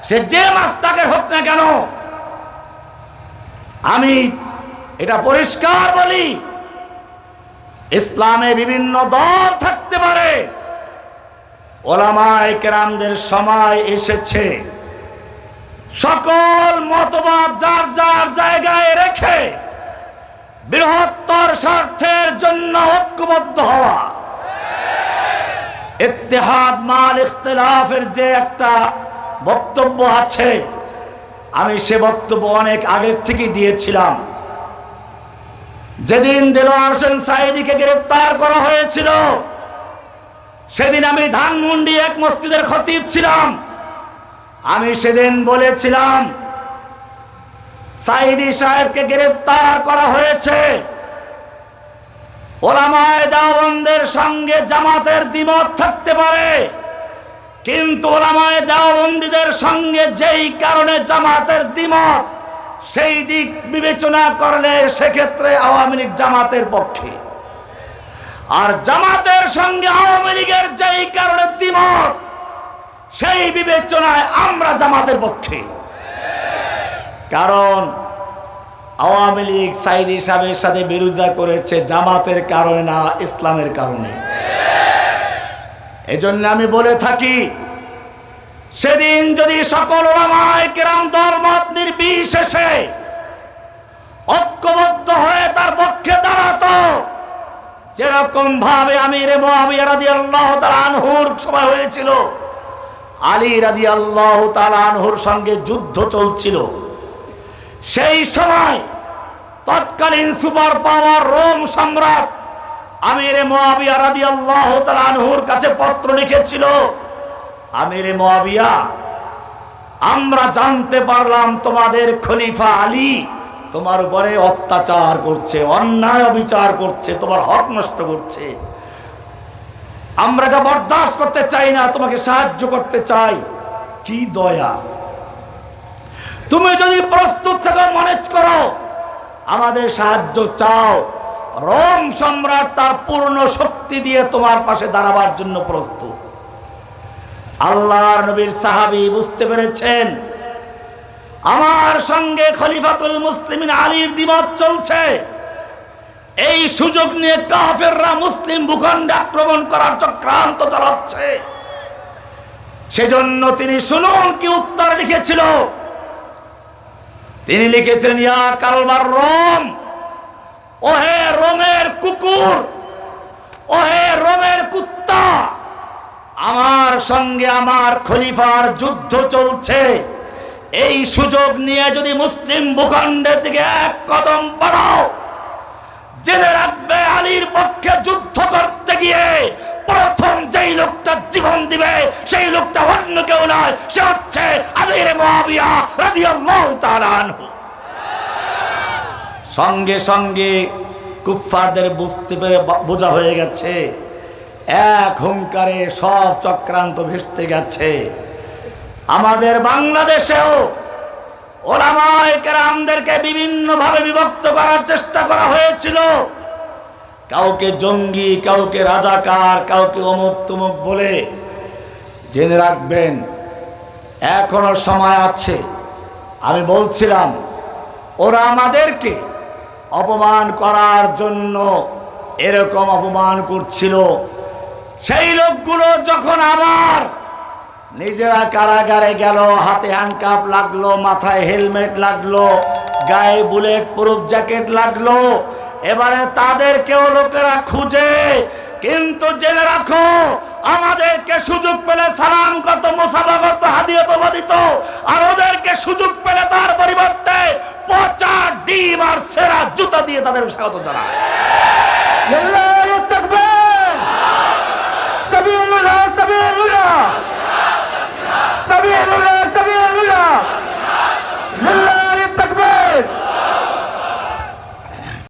সে যে মাস্তাকের হোক না কেন, আমি এটা পরিষ্কার বলি, ইসলামে বিভিন্ন দল থাকতে পারে, ওলামায়ে কেরামদের সময় এসেছে সকল মতবাদ যার যার জায়গায় রেখে বৃহত্তর স্বার্থের জন্য ঐক্যবদ্ধ হওয়া। ইত্তেহাদ মাল ইখতিলাফের যে একটা বক্তব্য আছে, আমি সে বক্তব্য অনেক আগের থেকে দিয়েছিলাম। যেদিন দেলোয়ার হোসেন সাঈদীকে গ্রেফতার করা হয়েছিল, সেদিন আমি ধানমন্ডি এক মসজিদের খতিব ছিলাম। আমি সেদিন বলেছিলাম, সাঈদী সাহেবকে গ্রেফতার করা হয়েছে, ওলামায়ে দেওবন্দের সঙ্গে জামাতের দ্বিমত থাকতে পারে, কিন্তু ওলামায়ে দেওবন্দীদের সঙ্গে যেই কারণে জামাতের দ্বিমত, সেই দিক বিবেচনা করলে সেক্ষেত্রে আওয়ামী লীগ জামাতের পক্ষে, আর জামাতের সঙ্গে আওয়ামী লীগের যেই কারণে দ্বিমত, সেই বিবেচনায় আমরা জামাতের পক্ষে। কারণ আওয়ামী লীগ সাঈদী সাহেবের সাথে বিরোধিতা করেছে জামাতের কারণে না, ইসলামের কারণে। এজন্য আমি বলে থাকি, সেদিন যদি সকল ওলামায়ে কেরাম দলমত নির্বিশেষে ঐক্যবদ্ধ হয়ে তার পক্ষে দাঁড়াতো, যেরকম ভাবে আমিরে মুআবিয়া রাদিয়াল্লাহু তাআলা আনহুর সময় হয়েছিল, আলী রাদিয়াল্লাহু তাআলা আনহুর সঙ্গে যুদ্ধ চলছিল, সেই সময় তৎকালীন সুপার পাওয়ার রোম সম্রাট আমিরে মুআবিয়া রাদিয়াল্লাহু তাআলা আনহুর কাছে পত্র লিখেছিল, আমিরে মুআবিয়া, আমরা জানতে পারলাম তোমাদের খলিফা আলী তোমার উপরে অত্যাচার করছে, অন্যায় অবিচার করছে, তোমার হক নষ্ট করছে, আমরা এটা বরদাস্ত করতে চাই না, তোমাকে সাহায্য করতে চাই। কি দয়া! তুমি যদি প্রস্তুত থাকো, মনে করো আমাদের সাহায্য চাও, রোম সম্রাট তার পূর্ণ শক্তি দিয়ে তোমার পাশে দাঁড়াবার জন্য প্রস্তুত। আল্লাহর নবীর সাহাবী বুঝতে পেরেছেন আমার সঙ্গে খলিফাতুল মুসলিমিন আলীর দ্বিমত চলছে, এই সুযোগ নিয়ে কাফেররা মুসলিম ভূখণ্ডে আক্রমণ করার চক্রান্ত চালাচ্ছে। সেজন্য তিনি শুনুন কি উত্তর লিখেছিল। তিনি লিখেছেন, ইয়া কালবার রোম, ওহে রোমের কুকুর, ওহে রোমের কুত্তা, আমার সঙ্গে আমার খলিফার যুদ্ধ চলছে, এই সুযোগ নিয়ে যদি মুসলিম ভূখণ্ডের দিকে এক কদম বাড়াও, জেনে রাখবে আলীর পক্ষে যুদ্ধ করতে গিয়ে প্রথম যেই লোকটা জীবন দিবে সেই লোকটা অন্য কেউ নয়, সে হচ্ছে আমিরে মুআবিয়া রাদিয়াল্লাহু তাআলা আনহু। সঙ্গে সঙ্গে কুফফারদের বুঝতে পেরে বোঝা হয়ে গেছে, এক হুঙ্কারে সব চক্রান্ত ভেস্তে গেছে। আমাদের বাংলাদেশেও ওলামায়ে কেরামদেরকে বিভিন্নভাবে বিভক্ত করার চেষ্টা করা হয়েছিল, কাউকে জঙ্গি, কাউকে রাজাকার, কাউকে অমুক তমুক বলে। জেনে রাখবেন এখনো সময় আছে। আমি বলছিলাম ওরা আমাদেরকে অপমান করার জন্য এরকম অপমান করছিল, সেই লোকগুলো যখন আবার নিজেরা কারাগারে গেল, হাতে হ্যান্ডকাপ লাগলো, মাথায় হেলমেট লাগলো, গায়ে বুলেট প্রুফ জ্যাকেট লাগলো, এবারে তাদেরকেও লোকেরা খুঁজে। কিন্তু জেনে রাখো, আমাদেরকে সুযোগ পেলে সালাম করত, মুসাফা করত, হাদিয়া তোবা দিত, আর ওদেরকে সুযোগ পেলে তার পরিবর্তে পচা ডিম আর সেরা জুতা দিয়ে তাদের স্বাগত জানায়।